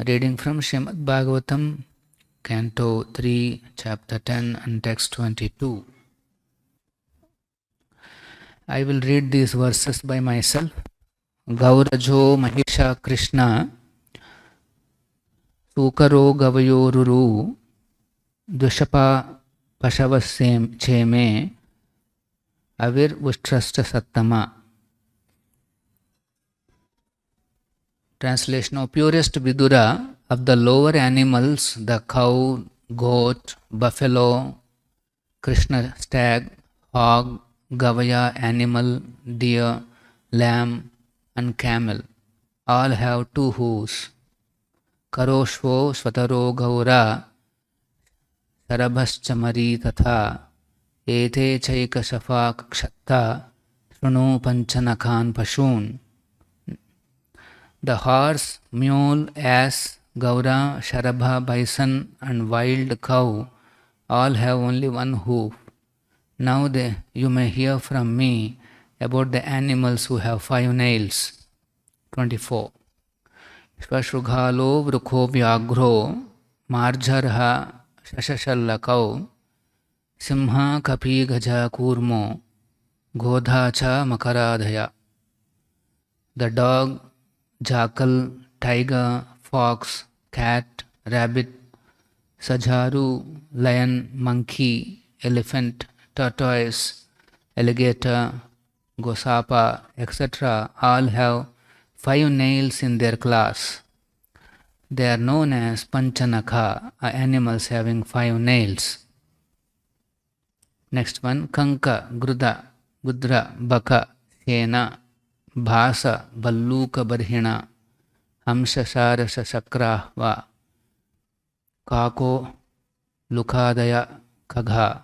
Reading from Srimad Bhagavatam, Canto 3, Chapter 10 and Text 22. I will read these verses by myself. Gaurajo Mahisha Krishna Sukaro Gavayoruru Dushapa Pashavasem Cheme Avir Vustrasta Sattama. Translation: O purest Vidura, of the lower animals, the cow, goat, buffalo, Krishna stag, hog, Gavaya animal, deer, lamb, and camel, all have two hooves. Karoshvo Svataro Gaura Sarabhaschamari Tatha Ete Chaika Shafa Kshatta Shrunu Panchanakan Pashun. The horse, mule, ass, Gaura, Sharabha, bison, and wild cow all have only one hoof. Now you may hear from me about the animals who have 5 nails. 24. Svashrugalo vrukho vyagro marjarha shashashallakau simha kapi gaja kurmo godha cha makaradhaya. The dog, jackal, tiger, fox, cat, rabbit, sajaru, lion, monkey, elephant, tortoise, alligator, gosapa, etc. all have 5 nails in their class. They are known as Panchanaka, animals having 5 nails. Next one, Kanka, Gruda, Gudra, Baka, Sena, Bhasa, Balluka Barhina, Hamsha Sarasa Sakrahva, Kako, Lukadaya, Kagha.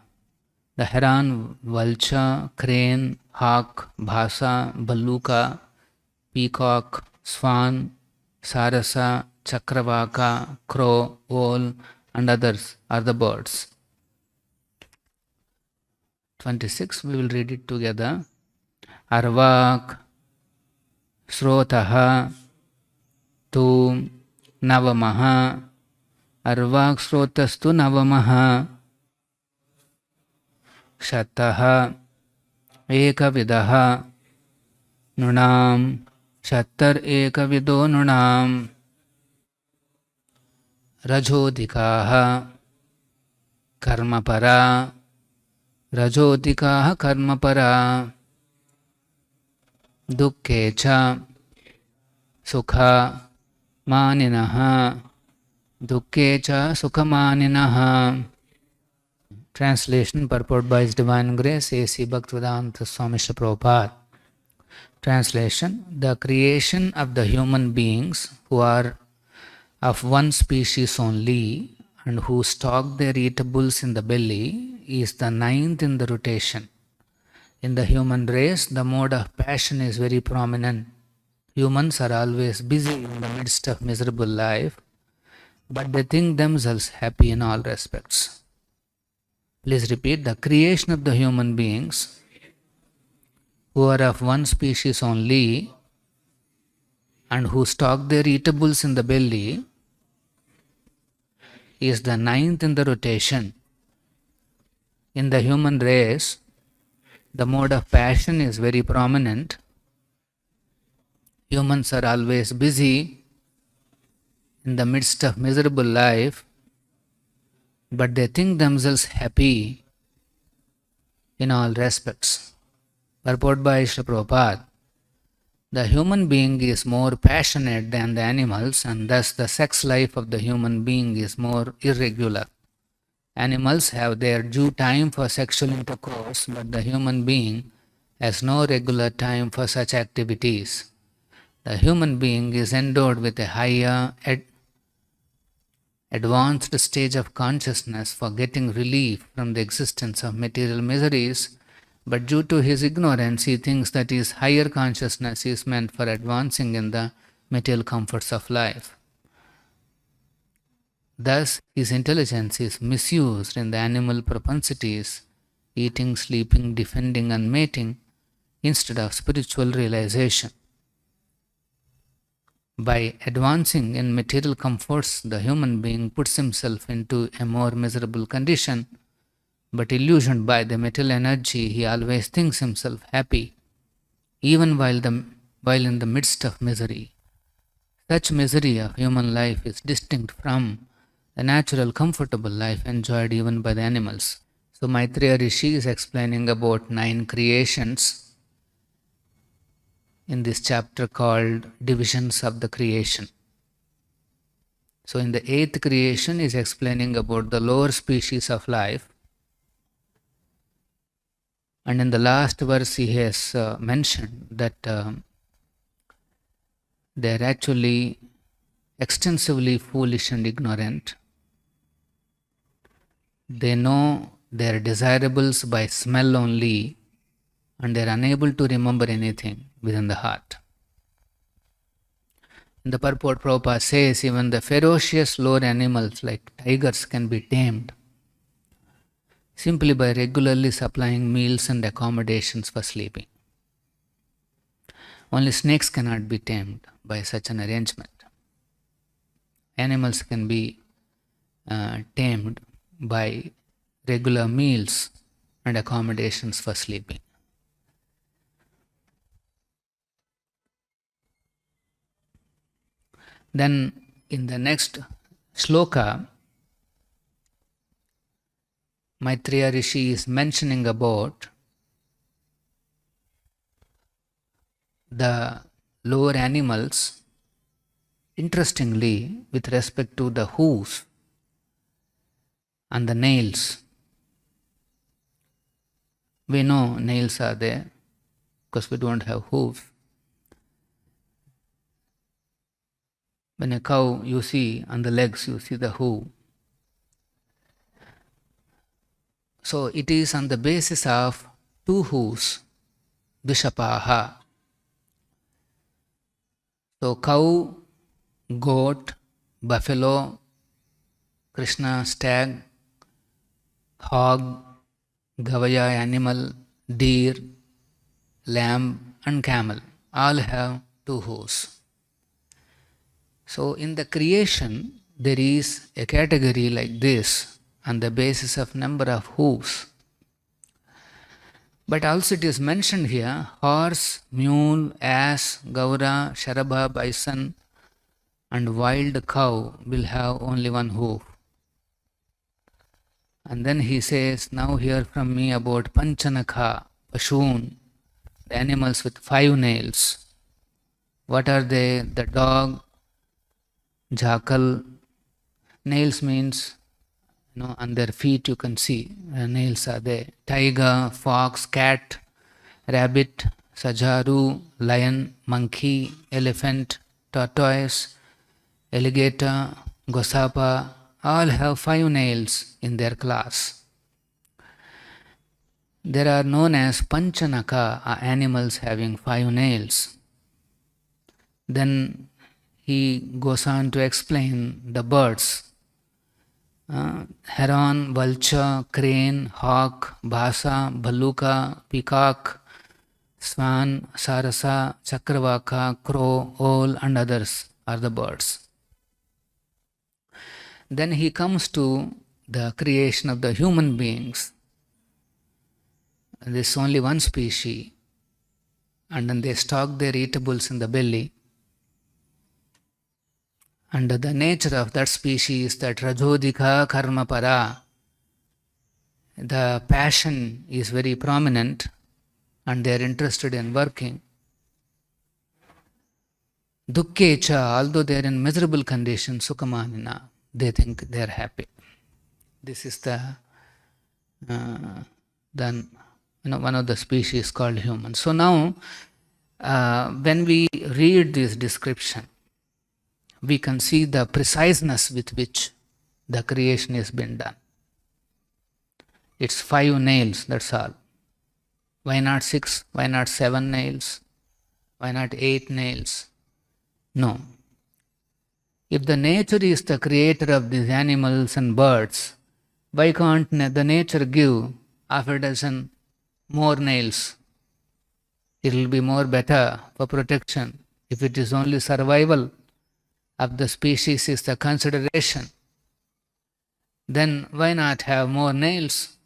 The heron, vulture, crane, hawk, bhasa, balluka, peacock, swan, sarasa, chakravaka, crow, owl, and others are the birds. 26. We will read it together. Arvak Srotaha Tu Navamaha. Arvak Srotastu Navamaha. Shataha Ekavidaha Nunam Shattar Ekavido Nunam Rajodikaha Karmapara Rajodikaha Karmapara Dukkecha Sukha Maninaha Dukkecha Sukhamaninaha. Translation, purport by His Divine Grace, A.C. Bhaktivedanta Swami Srila Prabhupada. Translation: The creation of the human beings who are of one species only and who stock their eatables in the belly is the 9th in the rotation. In the human race, the mode of passion is very prominent. Humans are always busy in the midst of miserable life, but they think themselves happy in all respects. Please repeat. The creation of the human beings who are of one species only and who stock their eatables in the belly is the 9th in the rotation. In the human race, the mode of passion is very prominent. Humans are always busy in the midst of miserable life, but they think themselves happy in all respects. Purport by Srila Prabhupada. The human being is more passionate than the animals, and thus the sex life of the human being is more irregular. Animals have their due time for sexual intercourse, but the human being has no regular time for such activities. The human being is endowed with a higher advanced stage of consciousness for getting relief from the existence of material miseries, but due to his ignorance, he thinks that his higher consciousness is meant for advancing in the material comforts of life. Thus, his intelligence is misused in the animal propensities, eating, sleeping, defending, and mating, instead of spiritual realization. By advancing in material comforts, the human being puts himself into a more miserable condition, but illusioned by the material energy, he always thinks himself happy, even while in the midst of misery. Such misery of human life is distinct from the natural, comfortable life enjoyed even by the animals. So Maitreya Rishi is explaining about 9 creations in this chapter called Divisions of the Creation. So in the 8th creation is explaining about the lower species of life, and in the last verse he has mentioned that they are actually extensively foolish and ignorant. They know their desirables by smell only, and they are unable to remember anything within the heart. In the purport, Prabhupada says even the ferocious lower animals like tigers can be tamed simply by regularly supplying meals and accommodations for sleeping. Only snakes cannot be tamed by such an arrangement. Animals can be tamed by regular meals and accommodations for sleeping. Then in the next shloka, Maitreya Rishi is mentioning about the lower animals, interestingly, with respect to the hooves and the nails. We know nails are there because we don't have hooves. When a cow, you see on the legs, you see the hoof. So it is on the basis of 2 hooves, Vishapaha. So cow, goat, buffalo, Krishna, stag, hog, Gavaya animal, deer, lamb and camel all have 2 hooves. So in the creation there is a category like this on the basis of number of hooves. But also it is mentioned here, horse, mule, ass, Gaura, Sharabha, bison and wild cow will have only 1 hoof. And then he says, now hear from me about Panchanakha, Pashun, the animals with 5 nails. What are they? The dog, jackal. Nails means, on their feet you can see nails are there. Tiger, fox, cat, rabbit, sajaru, lion, monkey, elephant, tortoise, alligator, gosapa, all have 5 nails in their class. There are known as Panchanaka, animals having 5 nails. Then he goes on to explain the birds. Heron, vulture, crane, hawk, bhasa, bhaluka, peacock, swan, sarasa, chakravaka, crow, owl and others are the birds. Then he comes to the creation of the human beings. There is only 1 species, and then they stock their eatables in the belly. And the nature of that species is that Rajodika Karma Para. The passion is very prominent and they are interested in working. Dukkecha, although they are in miserable condition, Sukhamanina, they think they are happy. This is the one of the species called human. So now, when we read this description, we can see the preciseness with which the creation has been done. It's 5 nails, that's all. Why not 6? Why not 7 nails? Why not 8 nails? No. If the nature is the creator of these animals and birds, why can't the nature give half a dozen more nails? It will be more better for protection. If it is only survival, of the species is the consideration, then why not have more nails?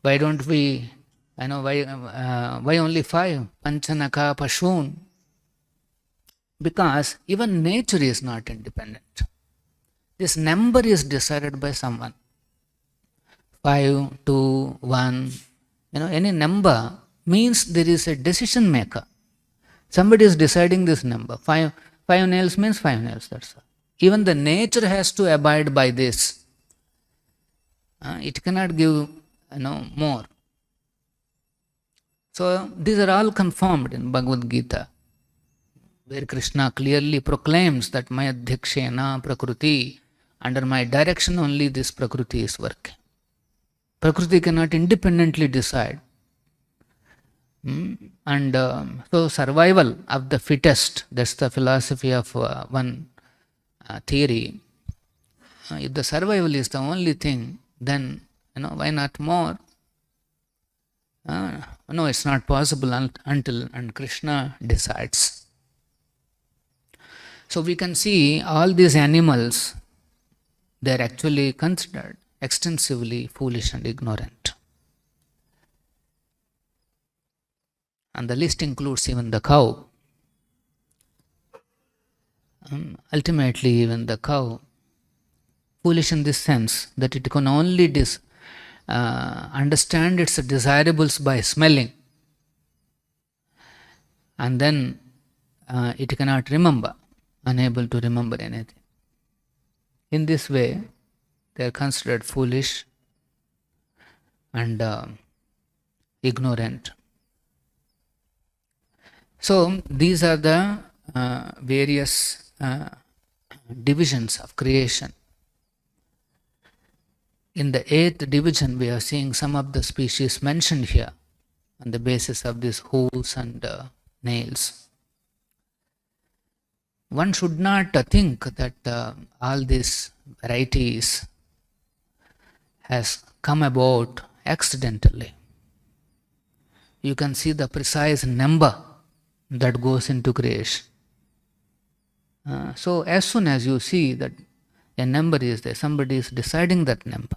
Why don't we, why only 5? Panchanaka Pashun. Because even nature is not independent. This number is decided by someone. 5, 2, 1, any number means there is a decision maker. Somebody is deciding this number. 5 nails means 5 nails, that's all. Even the nature has to abide by this. It cannot give more. So these are all confirmed in Bhagavad Gita, where Krishna clearly proclaims that my adhyakshena prakruti, under my direction only this prakriti is working. Prakriti cannot independently decide. And so survival of the fittest, that's the philosophy of one theory. If the survival is the only thing, then why not more? No, it's not possible until Krishna decides. So we can see all these animals, they are actually considered extensively foolish and ignorant. And the list includes even the cow. Ultimately, even the cow, foolish in this sense that it can only understand its desirables by smelling, and then it cannot remember, unable to remember anything. In this way, they are considered foolish and ignorant. So these are the various divisions of creation. In the 8th division, we are seeing some of the species mentioned here on the basis of these hooves and nails. One should not think that all these varieties has come about accidentally. You can see the precise number that goes into creation. So as soon as you see that a number is there, somebody is deciding that number.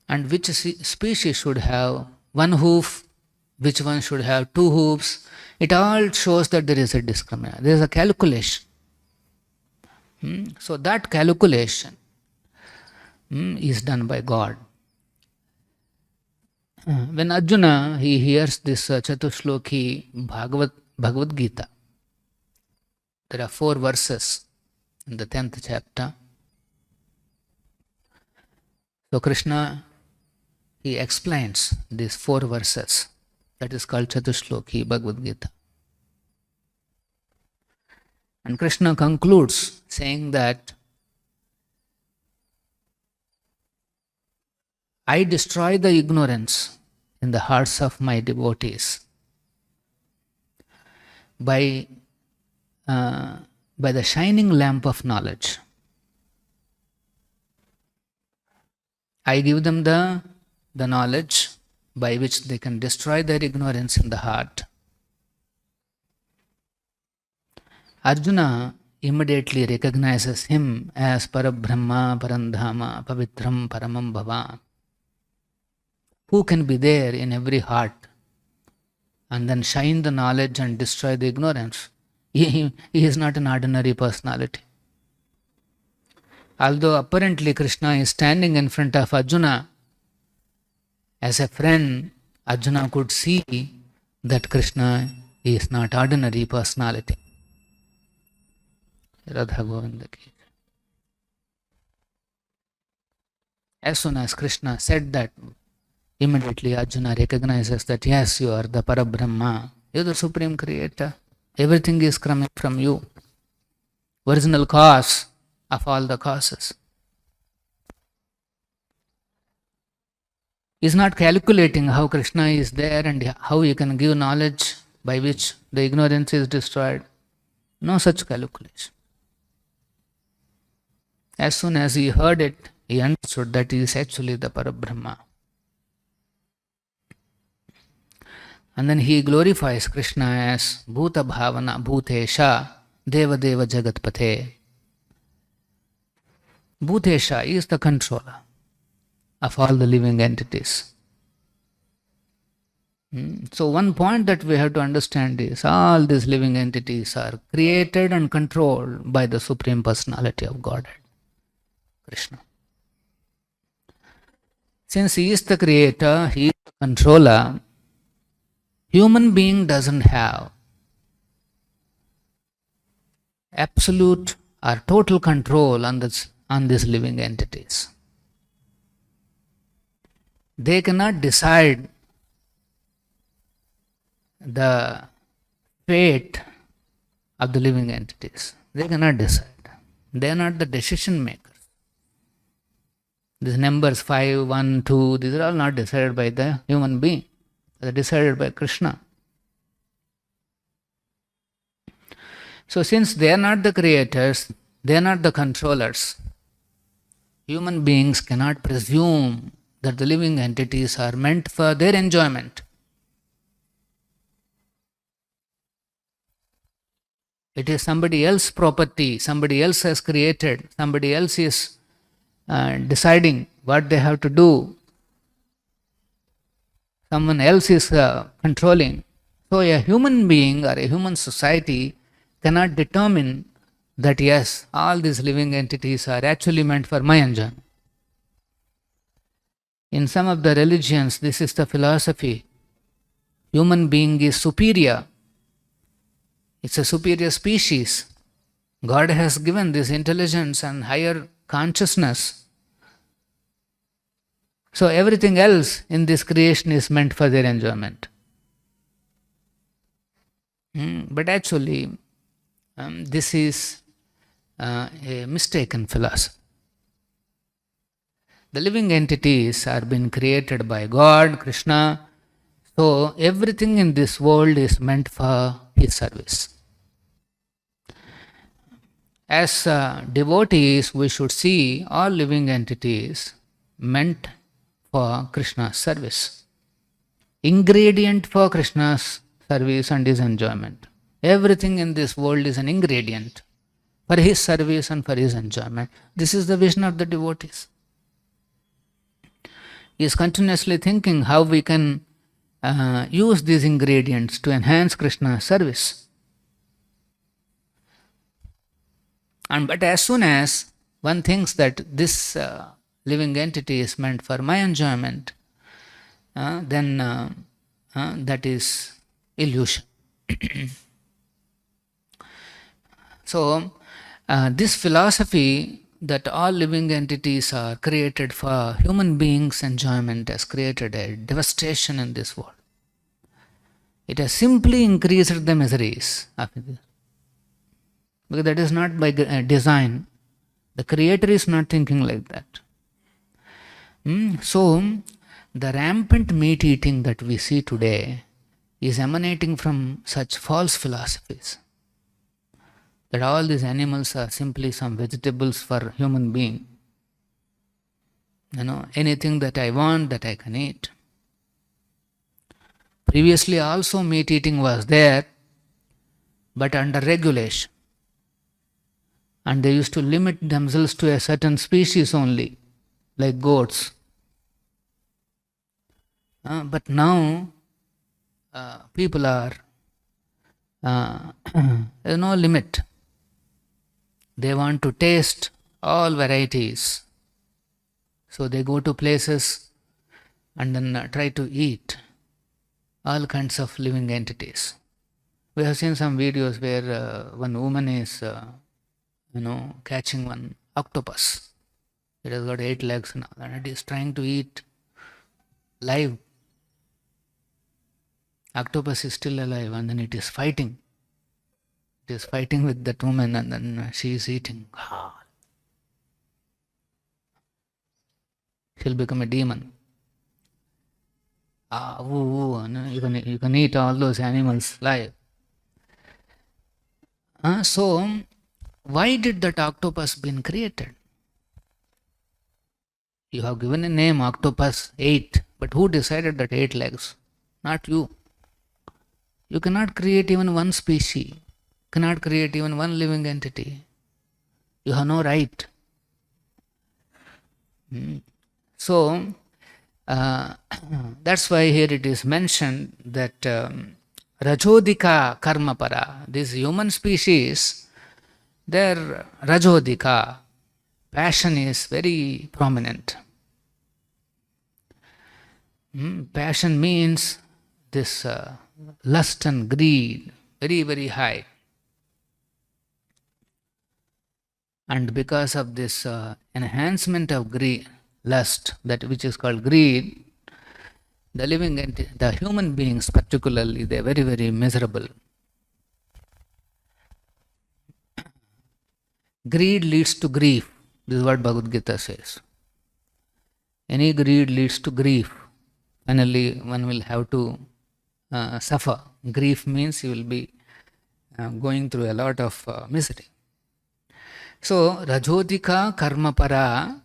And which species should have 1 hoof, which one should have 2 hoofs. It all shows that there is a discrimination, there is a calculation. So that calculation is done by God. When Arjuna, he hears this Chatushloki Bhagavad Gita, there are 4 verses in the 10th chapter. So Krishna, he explains these 4 verses. That is called Chatushloki Bhagavad Gita. And Krishna concludes saying that I destroy the ignorance in the hearts of my devotees by the shining lamp of knowledge. I give them the knowledge by which they can destroy their ignorance in the heart. Arjuna immediately recognizes him as Parabrahma, Parandhama, Pavitram, Paramam Bhava, who can be there in every heart and then shine the knowledge and destroy the ignorance. He is not an ordinary personality. Although apparently Krishna is standing in front of Arjuna as a friend, Arjuna could see that Krishna is not ordinary personality. Radha Govinda ki. As soon as Krishna said that, immediately Arjuna recognizes that yes, you are the Parabrahma, you are the Supreme Creator. Everything is coming from you. Original cause of all the causes. He is not calculating how Krishna is there and how he can give knowledge by which the ignorance is destroyed. No such calculation. As soon as he heard it, he understood that he is actually the Parabrahma. And then he glorifies Krishna as Bhuta Bhavana Bhutesha Deva Deva Jagatpate. Bhutesha is the controller of all the living entities. So one point that we have to understand is all these living entities are created and controlled by the Supreme Personality of Godhead, Krishna. Since he is the creator, he is the controller, human being doesn't have absolute or total control on these living entities. They cannot decide the fate of the living entities. They cannot decide. They are not the decision makers. These numbers 5, 1, 2, these are all not decided by the human being. They are decided by Krishna. So since they are not the creators, they are not the controllers, human beings cannot presume that the living entities are meant for their enjoyment. It is somebody else's property, somebody else has created, somebody else is deciding what they have to do, someone else is controlling. So a human being or a human society cannot determine that yes, all these living entities are actually meant for my enjoyment. In some of the religions, this is the philosophy. Human being is superior. It's a superior species. God has given this intelligence and higher consciousness. So everything else in this creation is meant for their enjoyment. But actually, this is a mistaken philosophy. The living entities are being created by God, Krishna. So everything in this world is meant for His service. As devotees, we should see all living entities meant for Krishna's service. Ingredient for Krishna's service and His enjoyment. Everything in this world is an ingredient for His service and for His enjoyment. This is the vision of the devotees. He is continuously thinking how we can use these ingredients to enhance Krishna's service. But as soon as one thinks that this living entity is meant for my enjoyment, then that is illusion. So, this philosophy that all living entities are created for human beings' enjoyment has created a devastation in this world. It has simply increased the miseries of this. Because that is not by design. The Creator is not thinking like that. So, the rampant meat eating that we see today is emanating from such false philosophies. That all these animals are simply some vegetables for human being. Anything that I want, that I can eat. Previously also meat eating was there, but under regulation. And they used to limit themselves to a certain species only, like goats. But now, people are, there's no limit. They want to taste all varieties. So they go to places and then try to eat all kinds of living entities. We have seen some videos where one woman is, catching one octopus. It has got 8 legs and all, and it is trying to eat live. Octopus is still alive and then it is fighting. It is fighting with that woman and then she is eating. She'll become a demon. You can eat all those animals live. So, why did that octopus been created? You have given a name, octopus 8, but who decided that 8 legs? Not you. You cannot create even one species, cannot create even one living entity. You have no right. So, that's why here it is mentioned that Rajodika Karma Para, this human species, their Rajodika, passion is very prominent. Passion means this lust and greed, very, very high. And because of this enhancement of greed, lust, that which is called greed, the human beings particularly, they are very, very miserable. Greed leads to grief. This is what Bhagavad Gita says. Any greed leads to grief. Finally, one will have to suffer. Grief means you will be going through a lot of misery. So, Rajodika Karma Para,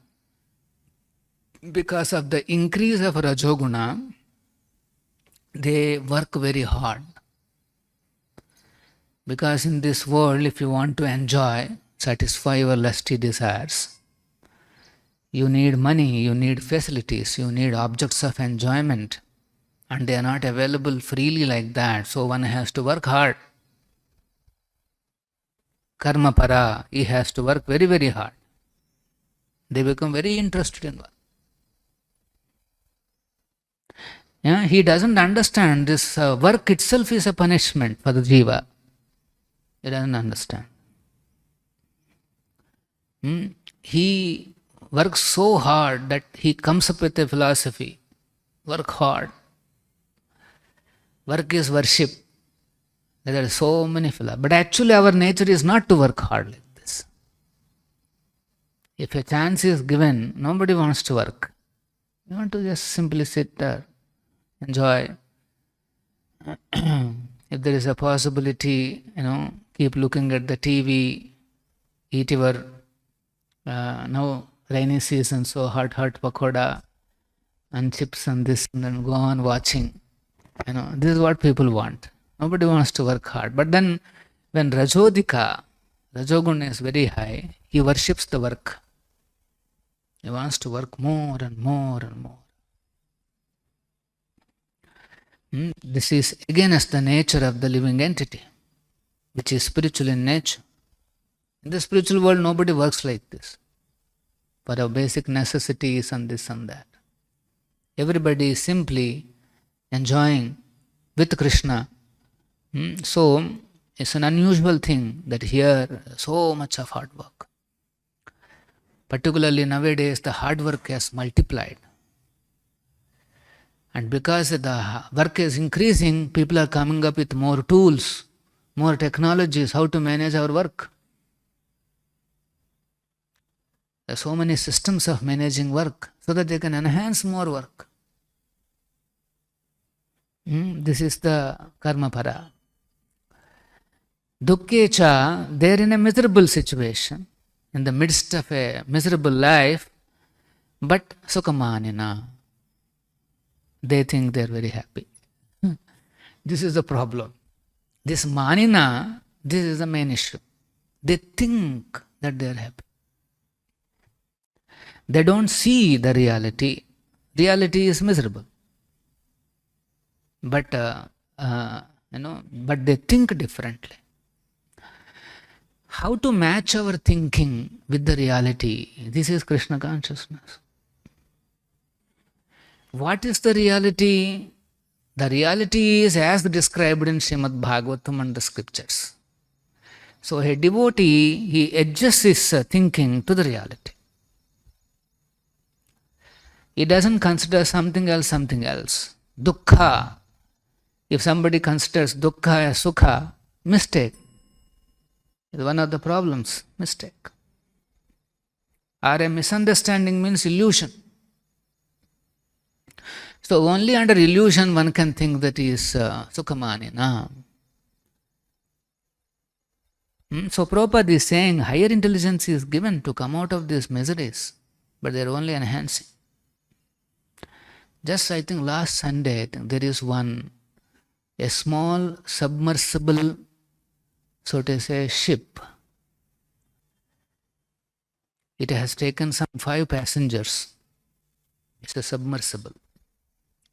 because of the increase of Rajoguna, they work very hard. Because in this world, if you want to enjoy, satisfy your lusty desires, you need money, you need facilities, you need objects of enjoyment, and they are not available freely like that, so one has to work hard. Karma para, he has to work very, very hard. They become very interested in work. Yeah, he doesn't understand this work itself is a punishment for the jiva. He doesn't understand. He works so hard that he comes up with a philosophy. Work hard. Work is worship. There are so many philosophies. But actually our nature is not to work hard like this. If a chance is given, nobody wants to work. You want to just simply sit there, enjoy. If there is a possibility, keep looking at the TV, eat your, now rainy season, so hot pakoda and chips and this, and then go on watching. This is what people want. Nobody wants to work hard. But then when Rajodika, Rajogun is very high, he worships the work. He wants to work more and more and more. This is against the nature of the living entity, which is spiritual in nature. In the spiritual world, nobody works like this for our basic necessities and this and that. Everybody is simply enjoying with Krishna. So, it's an unusual thing that here so much of hard work. Particularly nowadays, the hard work has multiplied. And because the work is increasing, people are coming up with more tools, more technologies, how to manage our work. There are so many systems of managing work so that they can enhance more work. This is the karma para. Dukkecha, they are in a miserable situation, in the midst of a miserable life, but sukhamanina. They think they are very happy. This is the problem. This manina, this is the main issue. They think that they are happy. They don't see the reality. Reality is miserable. But but they think differently. How to match our thinking with the reality? This is Krishna consciousness. What is the reality? The reality is as described in Srimad Bhagavatam and the scriptures. So a devotee, he adjusts his thinking to the reality. He doesn't consider something else. Dukkha. If somebody considers dukkha as sukha, mistake. It's one of the problems, mistake. Or a misunderstanding means illusion. So only under illusion one can think that he is sukhamanina. So Prabhupada is saying higher intelligence is given to come out of these miseries, but they are only enhancing. Just I think last Sunday, there is one a small submersible, so to say, ship. It has taken some 5 passengers. It's a submersible.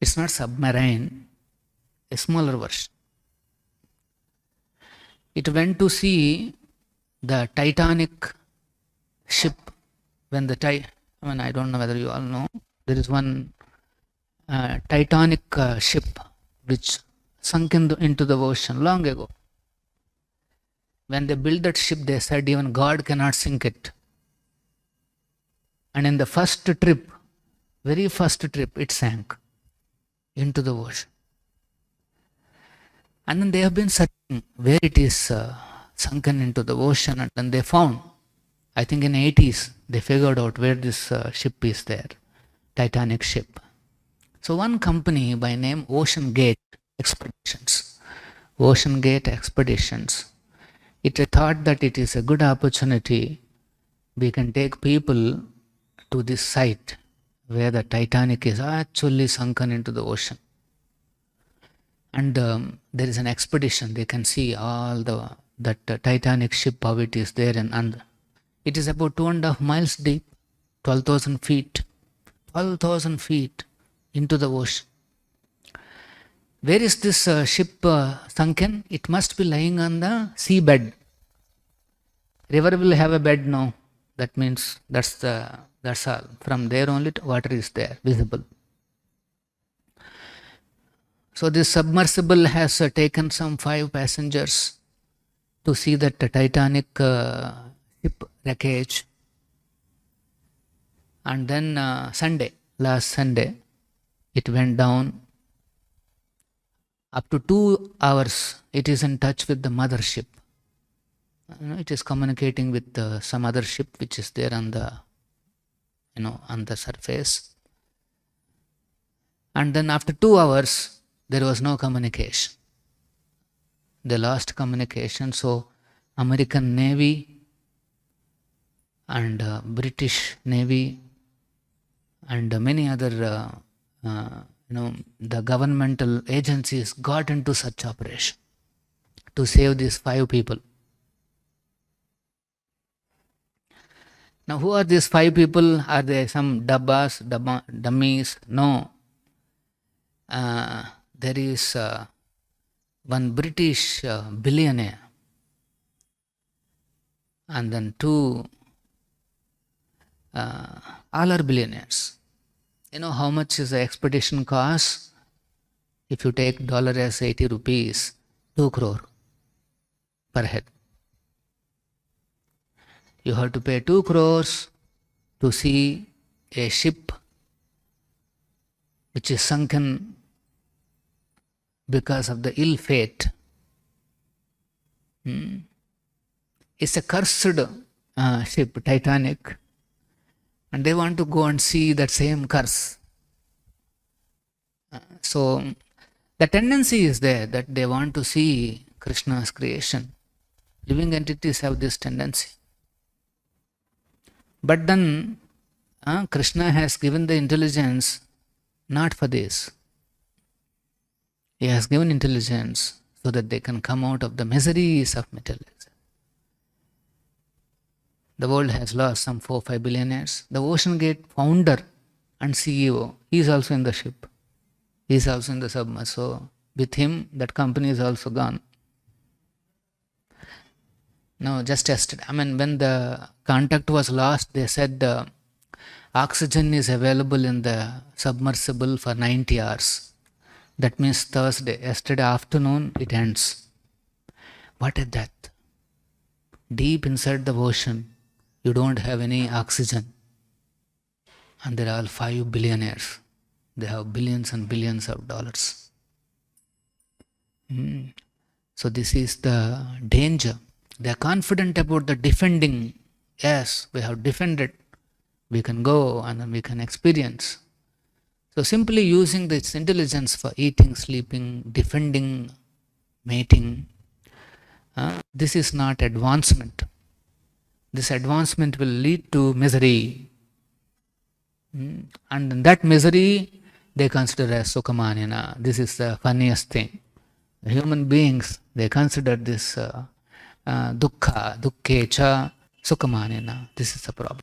It's not submarine, a smaller version. It went to see the Titanic ship. When I don't know whether you all know, there is one Titanic ship which sunk into the ocean long ago. When they built that ship, they said even God cannot sink it. And in the very first trip, it sank into the ocean. And then they have been searching where it is sunken into the ocean, and then they found, I think in the 80s, they figured out where this ship is there, Titanic ship. So one company by name Ocean Gate Expeditions, it thought that it is a good opportunity. We can take people to this site where the Titanic is actually sunken into the ocean. And there is an expedition. They can see all that Titanic ship, how it is there. And it is about 2.5 miles deep, 12,000 feet. 12,000 feet into the ocean. Where is this ship sunken? It must be lying on the seabed. River will have a bed now. That means that's all. From there only water is there, visible. So this submersible has taken some 5 passengers to see that the Titanic ship wreckage. And then last Sunday, it went down. Up to 2 hours, it is in touch with the mothership. It is communicating with some other ship which is there on the surface. And then after 2 hours, there was no communication. They lost communication. So American Navy and British Navy and many other the governmental agencies got into such operation to save these 5 people. Now, who are these 5 people? Are they some dummies? No. There is one British billionaire, and then 2 all are billionaires. You know how much is the expedition cost? If you take dollar as 80 rupees, 2 crore per head. You have to pay 2 crores to see a ship which is sunken because of the ill fate. It's a cursed ship, Titanic, and they want to go and see that same curse. So the tendency is there that they want to see Krishna's creation. Living entities have this tendency. But then Krishna has given the intelligence not for this. He has given intelligence so that they can come out of the miseries of materialism. The world has lost some 4-5 billionaires. The Ocean Gate founder and CEO, he is also in the ship. He is also in the submersible. So with him, that company is also gone. No, just yesterday. When the contact was lost, they said oxygen is available in the submersible for 90 hours. That means Thursday. Yesterday afternoon, it ends. What is that? Deep inside the ocean, you don't have any oxygen. And there are all 5 billionaires. They have billions and billions of dollars. So this is the danger. They are confident about the defending. Yes, we have defended. We can go and then we can experience. So simply using this intelligence for eating, sleeping, defending, mating, this is not advancement. This advancement will lead to misery. And that misery they consider as sukhamanina. This is the funniest thing. Human beings, they consider this dukkha, dukkhe cha, sukhamanina. This is the problem.